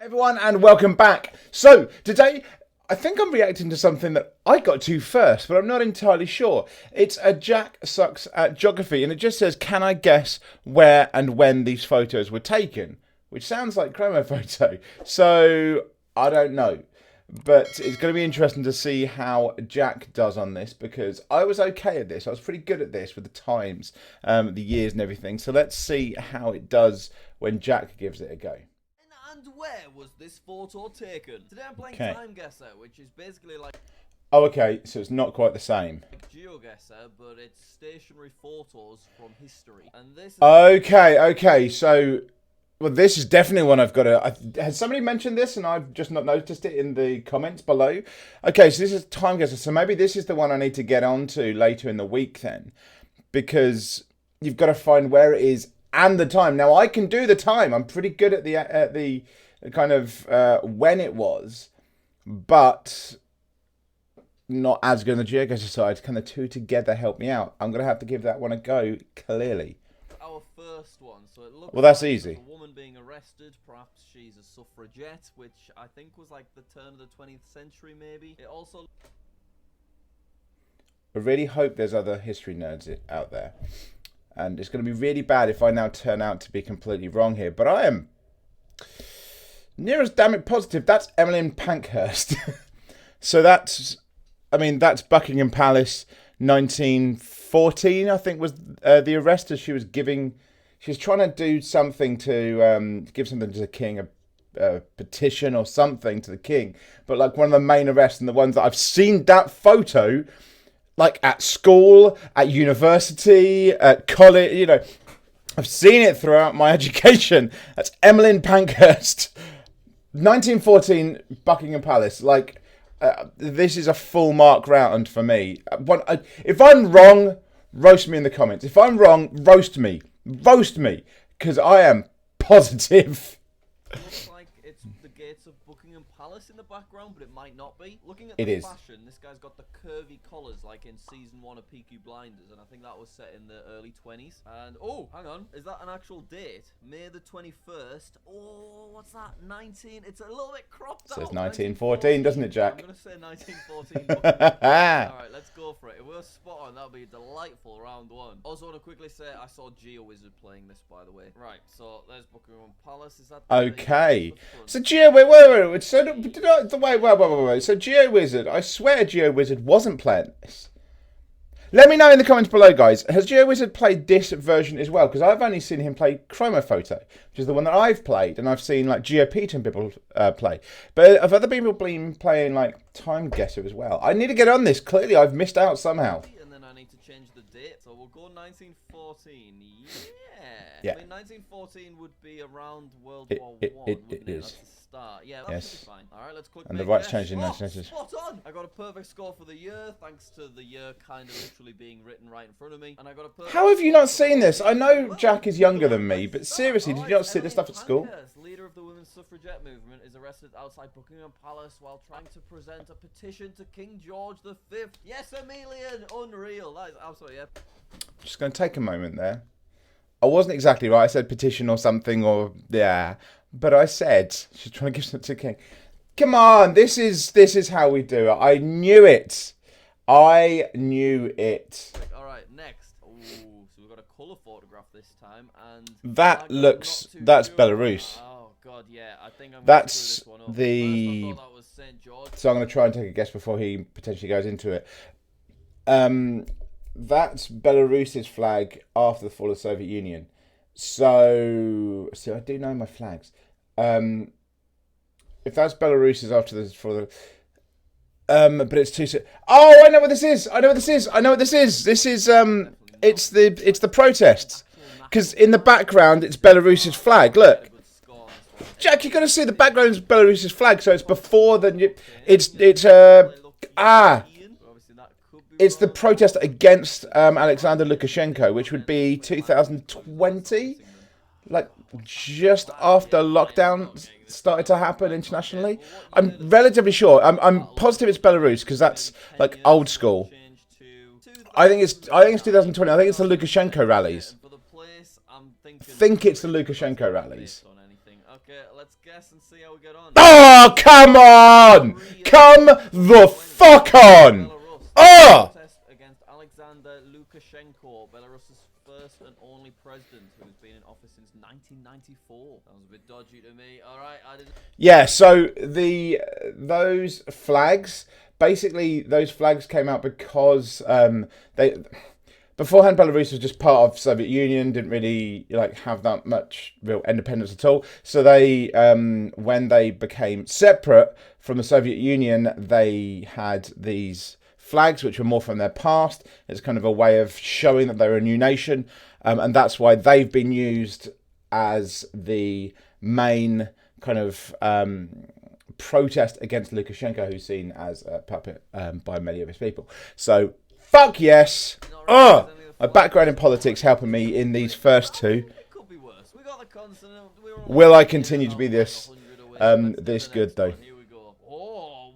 Everyone, and welcome back. So today I think I'm reacting to something that I got to first, but I'm not entirely sure. It's a Jack Sucks at Geography, and it just says, can I guess where and when these photos were taken? Which sounds like Chroma photo. So I don't know, but it's going to be interesting to see how Jack does on this, because I was okay at this. I was pretty good at this with the times, the years and everything. So let's see how it does when Jack gives it a go. And where was this photo taken? Today I'm playing Time Guesser, which is basically like... Oh, okay, so it's not quite the same. Like geoguessr, but it's stationary photos from history. And this is... Okay, so... Well, this is definitely one I've got to... Has somebody mentioned this and I've just not noticed it in the comments below? Okay, so this is Time Guesser, so maybe this is the one I need to get onto later in the week then. Because you've got to find where it is and the time. Now, I can do the time. I'm pretty good at the kind of when it was, but not as good on the geoguessr side. Can the two together help me out? I'm going to have to give that one a go, clearly. Our first one. So it looks well, that's like easy. A woman being arrested. Perhaps she's a suffragette, which I think was like the turn of the 20th century, maybe. It also... I really hope there's other history nerds out there. And it's going to be really bad if I now turn out to be completely wrong here. But I am near as damn it positive. That's Emmeline Pankhurst. So that's, I mean, that's Buckingham Palace, 1914, I think, was the arrest, as she was trying to do something to give something to the king, a petition or something to the king. But like one of the main arrests and the ones that I've seen that photo, like at school, at university, at college, you know, I've seen it throughout my education. That's Emmeline Pankhurst, 1914, Buckingham Palace. Like, this is a full mark round for me. If I'm wrong, roast me in the comments. If I'm wrong, roast me, because I am positive. Looks like it's the gates of Buckingham Palace in the background, but it might not be. Looking at the fashion, this guy's got the curvy collars like in season 1 of Peaky Blinders, and I think that was set in the early 20s. And oh, hang on, is that an actual date? May the 21st. Oh, what's that? 19. It's a little bit cropped out. It says 1914, doesn't it, Jack? I'm gonna say 1914. Alright, let's go for it. If we're spot on, that'll be a delightful round one. Also want to quickly say I saw geoguessr playing this, by the way. Right, so there's Buckingham Palace. Is that okay? So wait. So wait. So geoguessr, I swear geoguessr wasn't playing this. Let me know in the comments below, guys. Has geoguessr played this version as well? Because I've only seen him play Chroma Photo, which is the one that I've played, and I've seen like GeoPeter people play. But have other people been playing like Time Guesser as well? I need to get on this. Clearly, I've missed out somehow. And then I need to change the date, so we'll go 1914. Yeah. I mean, 1914 would be around World War I. It is. That's the start. Yeah, that should be fine. All right, let's click. And the right's changed in 1990s. Spot on! I got a perfect score for the year, thanks to the year kind of literally being written right in front of me. And I got a perfect. How have you not seen this? I know Jack is younger than me, but seriously, did you not see this stuff at school? Leader of the women's suffragette movement is arrested outside Buckingham Palace while trying to present a petition to King George V. Yes, Emelian! Unreal. That is absolutely epic. Just going to take a moment there. I wasn't exactly right. I said petition or something, or yeah, but I said she's trying to give something to the king. Come on, this is how we do it. I knew it. All right, next. Ooh, so we've got a colour photograph this time, and that's Belarus. Oh god, yeah. I think I'm that's gonna screw this one up. the. First, I thought that was St. George. So I'm going to try and take a guess before he potentially goes into it. That's Belarus's flag after the fall of the Soviet Union. So I do know my flags. If that's Belarus's after the but it's too soon. Oh, I know what this is. This is it's the protests. Because in the background it's Belarus's flag. Look, Jack, you got to see the background is Belarus's flag. So it's before the It's the protest against Alexander Lukashenko, which would be 2020, like just after lockdown started to happen internationally. I'm relatively sure. I'm positive it's Belarus because that's like old school. I think it's 2020. I think it's the Lukashenko rallies. I think it's the Lukashenko rallies. Okay, let's guess and see how we get on. Oh, come on! Come the fuck on! Oh! Protest against Alexander Lukashenko, Belarus's first and only president who's been in office since 1994. Sounds a bit dodgy to me. All right, I didn't. Yeah, so those flags, basically those flags came out because they beforehand Belarus was just part of Soviet Union, didn't really like have that much real independence at all. So they when they became separate from the Soviet Union, they had these flags which were more from their past. It's kind of a way of showing that they're a new nation, and that's why they've been used as the main kind of protest against Lukashenko, who's seen as a puppet by many of his people. So, fuck yes! My background in politics helping me in these first two. It could be worse. We got the consonant. Will I continue to be this good, though? Here we go. Oh,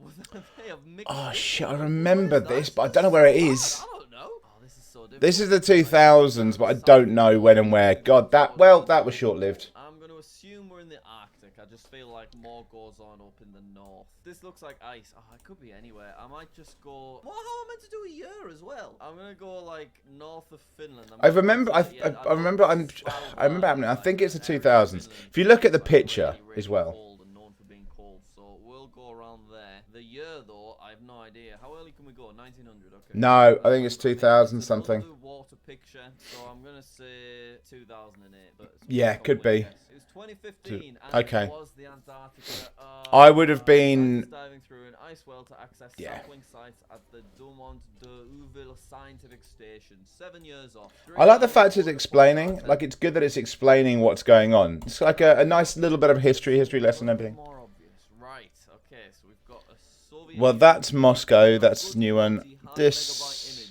they have mixed. Oh, shit, I remember this, but I don't know where it is. I don't know. Oh, this is so different. This is the 2000s, but I don't know when and where. God, that was short-lived. I'm going to assume we're in the Arctic. I just feel like more goes on up in the north. This looks like ice. Oh, it could be anywhere. I might just go... Well, how am I meant to do a year as well? I'm going to go, like, north of Finland. I remember happening. I think it's the 2000s. If you look at the picture as well. Known for being cold, so we'll go around there. The year, though, I have no idea. How early can we go? 1900, okay. No, I think it's 2000 something. We'll do water picture, so I'm going to say 2008. But yeah, could be. It was 2015, and okay. it was the Antarctica. I would have been diving through an ice well to access sampling sites at the Dumont de Uville Scientific Station. 7 years off. I like the fact it's explaining. Like, it's good that it's explaining what's going on. It's like a nice little bit of history lesson and everything. More obvious, right? Okay, so we've got a Soviet. Well, that's Moscow. That's new one. This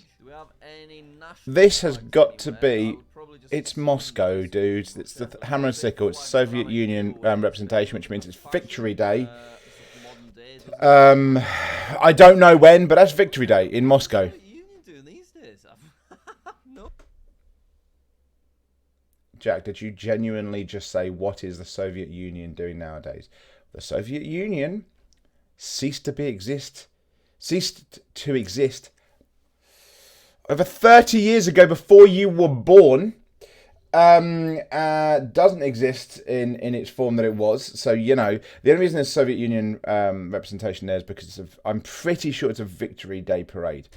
has got to be. It's Moscow, dudes. It's the hammer and sickle. It's Soviet Union representation, which means it's Victory Day. I don't know when, but that's Victory Day in Moscow. Jack, did you genuinely just say, what is the Soviet Union doing nowadays? The Soviet Union ceased to exist over 30 years ago, before you were born. Doesn't exist in its form that it was. So, you know, the only reason there's Soviet Union representation there is because I'm pretty sure it's a Victory Day parade,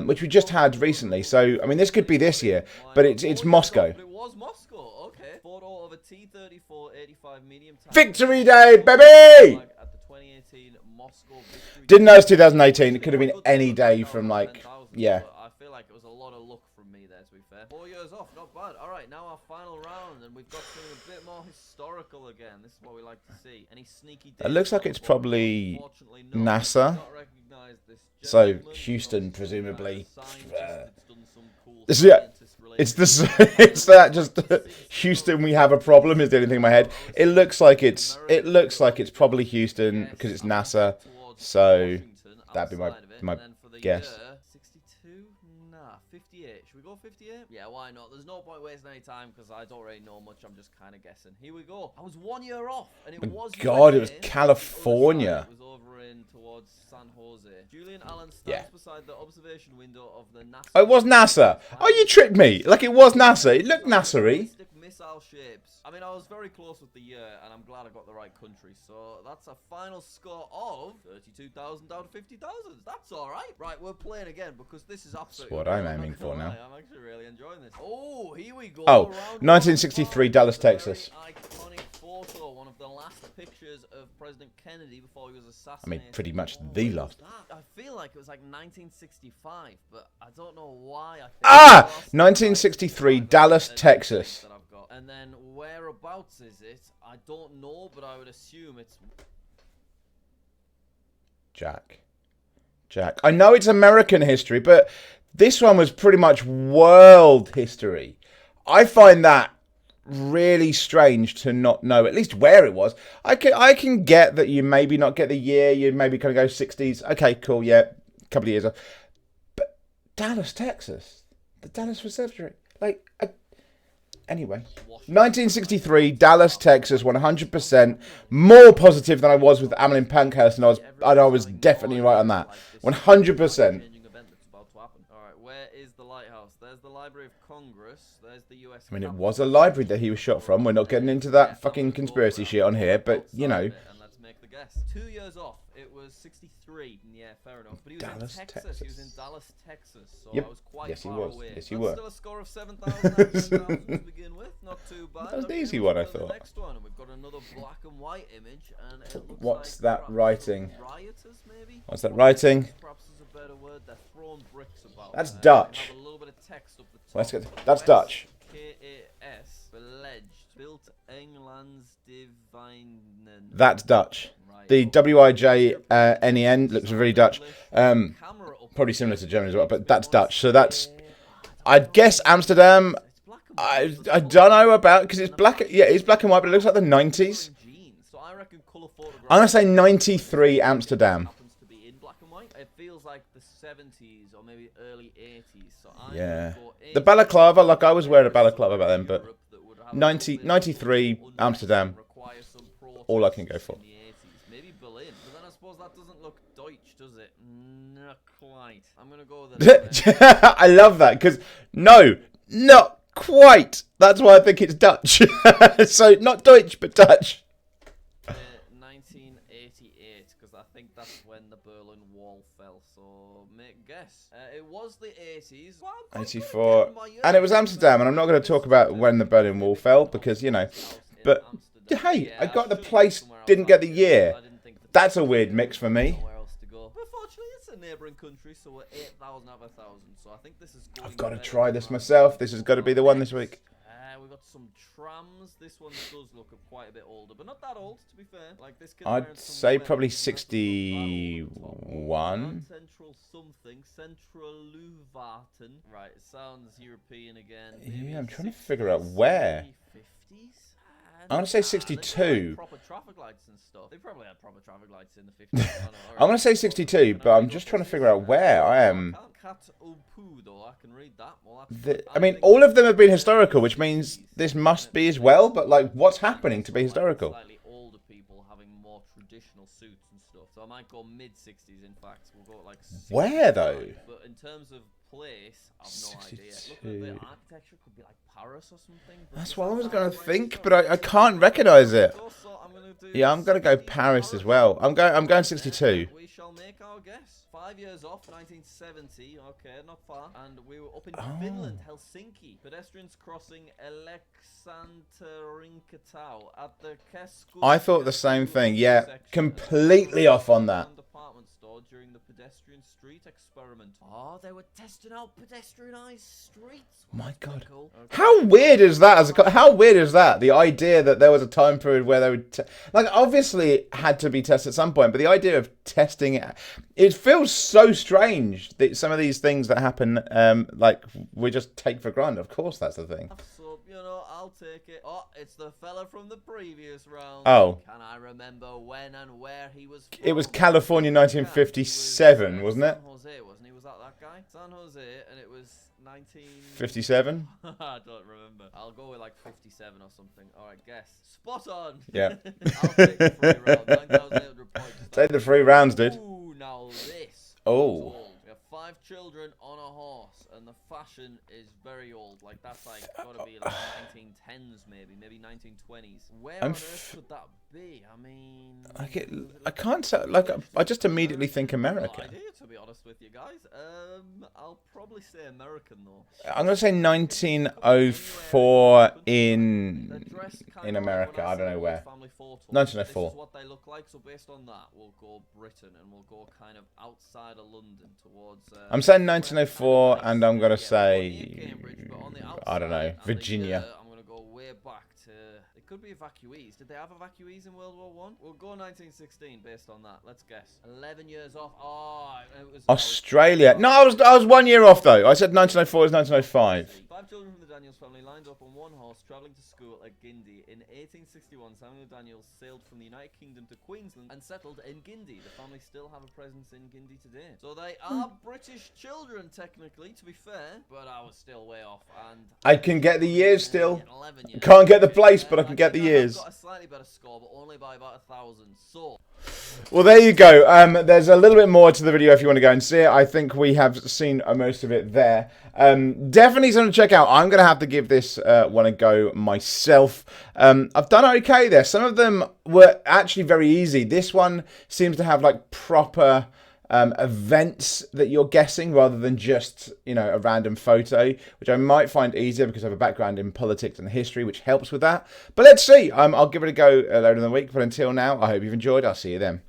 which we just had recently. So, I mean, this could be this year, but it's Moscow. It was Moscow, okay. Photo of a T-34 85 medium tank. Victory Day, baby! At the 2018 Moscow Victory Didn't know it's 2018. It could have been any day from, like, yeah. I feel like it was a lot of luck from me there, to be fair. 4 years off, not bad. All right, now our final round, and we've got something a bit more historical again. This is what we like to see. Any sneaky... It looks like it's probably NASA. So, Houston, presumably. Yeah. It's that just Houston. We have a problem. Is the only thing in my head. It looks like it's probably Houston because it's NASA. So that'd be my guess. 62? Nah, 58. Should we go 58? Yeah, why not? There's no point wasting any time because I don't really know much. I'm just kind of guessing. Here we go. I was 1 year off, and it was. God, it was California. It was over in towards San Jose. Julian Allen stands beside the observation window of the NASA. Oh, it was NASA. Oh, you tricked me. Like, it was NASA. It looked NASA-y. Missile shapes. I mean, I was very close with the year, and I'm glad I got the right country. So that's a final score of 32,000 out of 50,000. That's all right. Right, we're playing again because this is absolutely. That's what I'm aiming for now. I'm actually really enjoying this. Oh, here we go. Oh, 1963, Dallas, Texas. Iconic photo, one of the last pictures of President Kennedy before he was assassinated. I mean, pretty much the last. I feel like it was like 1965, but I don't know why. 1963, Dallas, Texas. And then whereabouts is it? I don't know, but I would assume it's... Jack. I know it's American history, but this one was pretty much world history. I find that really strange to not know at least where it was. I can get that you maybe not get the year, you maybe kind of go 60s. Okay, cool, yeah, a couple of years off. But Dallas, Texas, the Dallas Reservatory, like... Anyway, 1963, Dallas, Texas, 100%. More positive than I was with Amelin Pankhurst, and I was definitely right on that. 100%. Where is the lighthouse? There's the Library of Congress. There's the U.S. I mean, it was a library that he was shot from. We're not getting into that fucking conspiracy shit on here, but, you know. And let's make the guess. 2 years off. It was 63. Yeah, fair enough. But he was Dallas, in Texas. He was in Dallas, Texas. So Yep. I was quite Yes, he far was. away. Yes, you That's were. still a score of 7,000 to begin with. Not too bad. That was an easy one, I thought. The next one, and we've got another black and white image, and it looks What's like that writing? Rioters, maybe? What's that writing? Perhaps is a better word. They're throwing bricks about. That's Dutch. Have a little bit of text up the top. Let's get. That's Dutch. KAS Beleged built England's divine. That's Dutch. The WIJNEN looks really Dutch. Probably similar to German as well, but that's Dutch. So that's, I'd guess Amsterdam. I don't know about, because it's black. Yeah, it's black and white, but it looks like the 90s. I'm gonna say 93 Amsterdam. It feels like the 70s or maybe early 80s. So Yeah. The balaclava, like I was wearing a balaclava back then, but 93 Amsterdam. All I can go for. Maybe Berlin, but then I suppose that doesn't look Deutsch, does it? Not quite. I'm gonna go with it. I love that, because no, not quite. That's why I think it's Dutch. So not Deutsch, but Dutch. 1988, because I think that's when the Berlin Wall fell. So make guess. It was the 80s. Well, 84, and it was Amsterdam. And I'm not going to talk about when the Berlin Wall fell, because you know. But hey, I got the place, didn't get the year. That's a weird mix for me. Unfortunately, it's a neighbouring country, so we're 8,000 out of 1,000. So I think this is going. I've got to try this myself. This has got to be the one this week. We've got some trams. This one does look quite a bit older, but not that old, to be fair. Like this. I'd say probably 61. Central something. Central Luvaten. Right, it sounds European again. Yeah, I'm trying to figure out where. 50s? I'm going to say 62. Proper traffic lights and stuff. They probably had proper traffic lights in the 50s. I'm going to say 62, but I'm just trying to figure out where I am. Though I can read that. Well, I mean, all of them have been historical, which means this must be as well. But like, what's happening to be historical? Slightly older people having more traditional suits and stuff. So I might go mid 60s. In fact, we'll go like. Where though? But in terms of place, I've no 62. idea. Look at the architecture. Could be like Paris or something. That's what I was going to think, but I can't recognise it. Yeah, I'm going to go Paris as well. I'm going 62. We shall make our guess. 5 years off, 1970. Okay, not far. And we were up in Finland, Helsinki. Pedestrians crossing Aleksanterinkaitau at the Keskus. I thought the same thing. Yeah, completely off on that. Department store during the pedestrian street experiment. Oh, they were testing out pedestrianised streets. My God, Cool. Okay. how weird is that? How weird is that? The idea that there was a time period where they would, like, obviously it had to be tested at some point, but the idea of testing it feels so strange that some of these things that happen, like we just take for granted. Of course, that's the thing. So, you know, I'll take it. Oh, it's the fella from the previous round. Oh. Can I remember when and where he was from? It was California, 1957, wasn't it? San Jose, wasn't he? Was that guy? San Jose, and it was 57. I don't remember. I'll go with like 57 or something. All right, guess. Spot on. Yeah. I'll take the free round. 9,800 points. Take the 3 rounds, dude. Ooh, now this. Oh. We have 5 children on a horse, and the fashion is very old. Like that's like gotta be like 1910s, maybe 1920s. Where on earth could that be? I mean, I can't tell. Like, I just immediately think America. No idea, to be honest with you guys. I'll probably say American though. I'm gonna say 1904 in America. I don't know where. 1904. This is what they look like. So based on that, we'll go Britain, and we'll go kind of outside of London towards. I'm saying 1904, and I'm gonna say I don't know, Virginia. I'm gonna go way back to. It could be evacuees. Did they have evacuees in World War One? We'll go 1916 based on that. Let's guess. 11 years off. Oh, it was Australia. No, I was 1 year off though. I said 1904 is 1905. 5 children from the Daniels family lined up on one horse travelling to school at Guindy. In 1861, Samuel Daniels sailed from the United Kingdom to Queensland and settled in Guindy. The family still have a presence in Guindy today. So they are British children, technically, to be fair. But I was still way off. And I can get the years still. 11. You know? Can't get the place, but I can get the years. I've got a slightly better score, but only by about 1,000. So. Well, there you go. There's a little bit more to the video if you want to go and see it. I think we have seen most of it there. Definitely something to check out. I'm going to have to give this one a go myself. I've done okay there. Some of them were actually very easy. This one seems to have like proper events that you're guessing rather than just, you know, a random photo, which I might find easier because I have a background in politics and history, which helps with that. But let's see. I'll give it a go later in the week. But until now, I hope you've enjoyed. I'll see you then.